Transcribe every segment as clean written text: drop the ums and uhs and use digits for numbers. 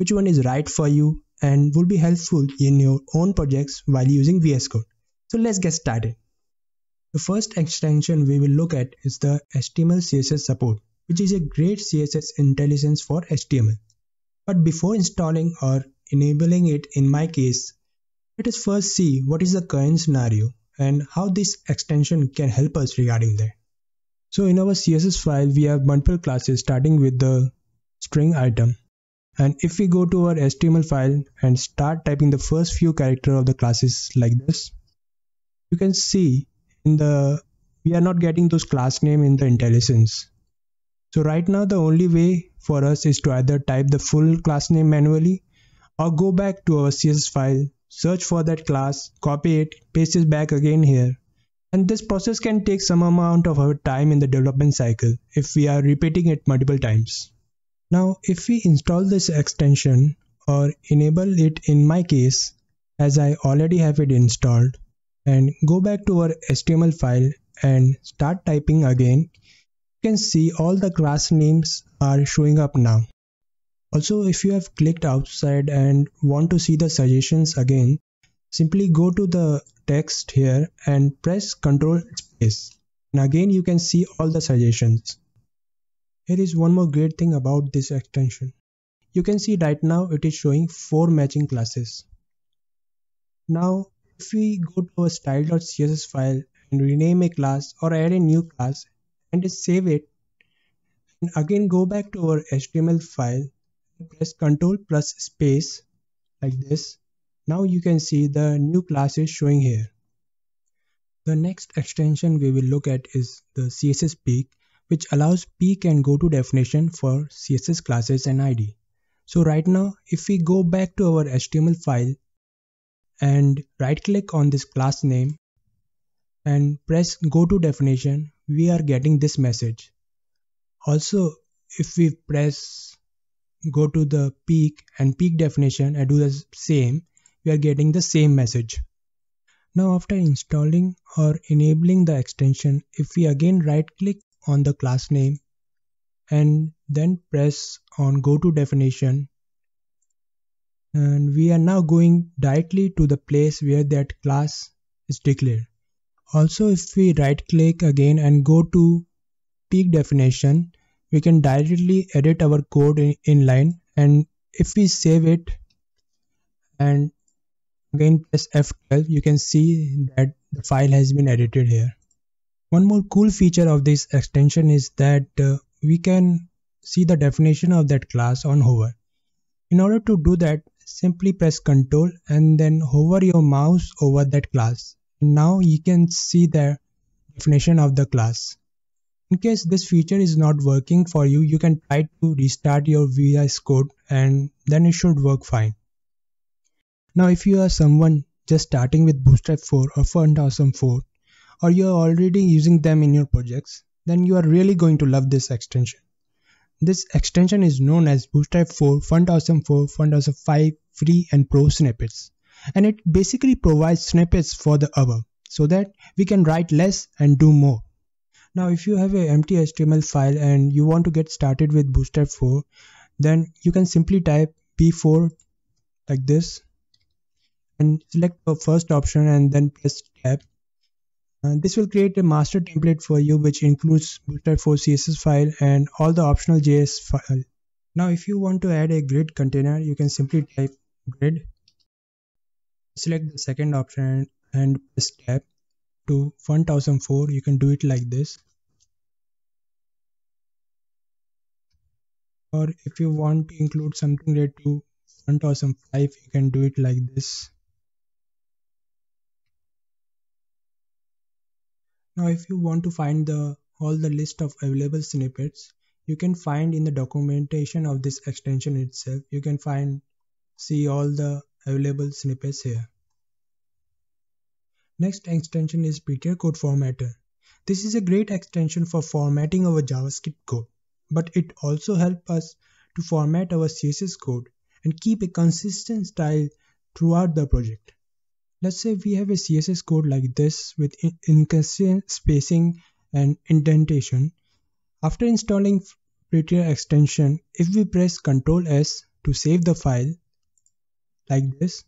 which one is right for you and will be helpful in your own projects while using VS Code. So let's get started. The first extension we will look at is the HTML CSS support, which is a great CSS IntelliSense for HTML. But before installing or enabling it, in my case, let us first see what is the current scenario and how this extension can help us regarding that. So in our CSS file, we have multiple classes starting with the string item. And if we go to our HTML file and start typing the first few characters of the classes like this, you can see we are not getting those class name in the IntelliSense. So right now the only way for us is to either type the full class name manually or go back to our CSS file, search for that class, copy it, paste it back again here. And this process can take some amount of our time in the development cycle if we are repeating it multiple times. Now if we install this extension or enable it, in my case, as I already have it installed, and go back to our HTML file and start typing again, you can see all the class names are showing up now. Also, if you have clicked outside and want to see the suggestions again, simply go to the text here and press Ctrl space. And again you can see all the suggestions. Here is one more great thing about this extension. You can see right now it is showing 4 matching classes. Now if we go to our style.css file and rename a class or add a new class and save it, and again go back to our HTML file and press Ctrl plus space like this, now you can see the new class is showing here. The next extension we will look at is the CSS peek, which allows peek and go to definition for CSS classes and ID. So right now if we go back to our HTML file and right click on this class name and press go to definition, we are getting this message. Also if we press go to the peek and peek definition and do the same, we are getting the same message. Now after installing or enabling the extension, if we again right click on the class name and then press on go to definition, and we are now going directly to the place where that class is declared. Also if we right click again and go to peek definition, we can directly edit our code in line, and if we save it and again press F12, you can see that the file has been edited here. One more cool feature of this extension is that we can see the definition of that class on hover. In order to do that, simply press Ctrl and then hover your mouse over that class. Now you can see the definition of the class. In case this feature is not working for you, you can try to restart your VS Code and then it should work fine. Now if you are someone just starting with Bootstrap 4 or FontAwesome 4, or you are already using them in your projects, then you are really going to love this extension. This extension is known as Bootstrap 4, FontAwesome 4, FontAwesome 5 Free and Pro snippets, and it basically provides snippets for the above so that we can write less and do more. Now if you have an empty HTML file and you want to get started with Bootstrap 4, then you can simply type B4 like this and select the first option and then press tab. This will create a master template for you which includes Bootstrap 4 CSS file and all the optional JS file. Now if you want to add a grid container, you can simply type grid, select the second option and press tab. To FontAwesome 4, you can do it like this. Or if you want to include something related to FontAwesome 5, you can do it like this. Now if you want to find all the list of available snippets, you can find in the documentation of this extension itself. You can see all the available snippets here. Next extension is Prettier Code Formatter. This is a great extension for formatting our JavaScript code, but it also helps us to format our CSS code and keep a consistent style throughout the project. Let's say we have a CSS code like this with inconsistent spacing and indentation. After installing Prettier extension, if we press Ctrl S, to save the file like this,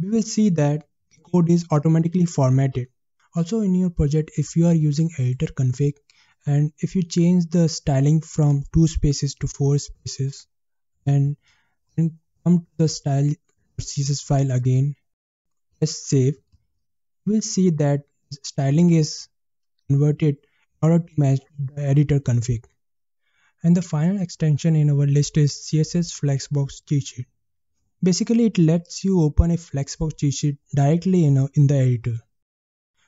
we will see that the code is automatically formatted. Also in your project, if you are using editor config and if you change the styling from 2 spaces to 4 spaces and then come to the style CSS file again, press save, you will see that styling is converted in order to match the editor config. And the final extension in our list is CSS Flexbox cheat sheet. Basically, it lets you open a Flexbox cheat sheet directly in the editor.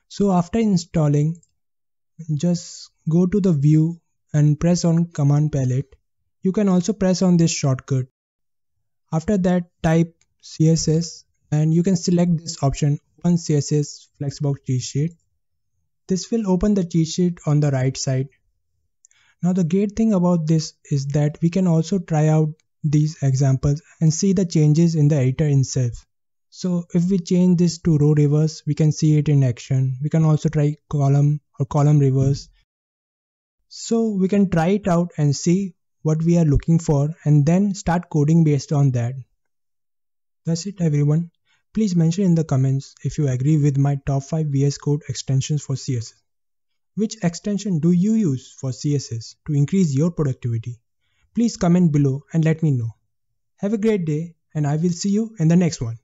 So after installing, just go to the view and press on command palette. You can also press on this shortcut. After that, type CSS and you can select this option, Open CSS Flexbox cheat sheet. This will open the cheat sheet on the right side. Now the great thing about this is that we can also try out these examples and see the changes in the editor itself. So if we change this to row reverse, we can see it in action. We can also try column or column reverse. So we can try it out and see what we are looking for and then start coding based on that. That's it everyone. Please mention in the comments if you agree with my top 5 VS Code extensions for CSS. Which extension do you use for CSS to increase your productivity? Please comment below and let me know. Have a great day and I will see you in the next one.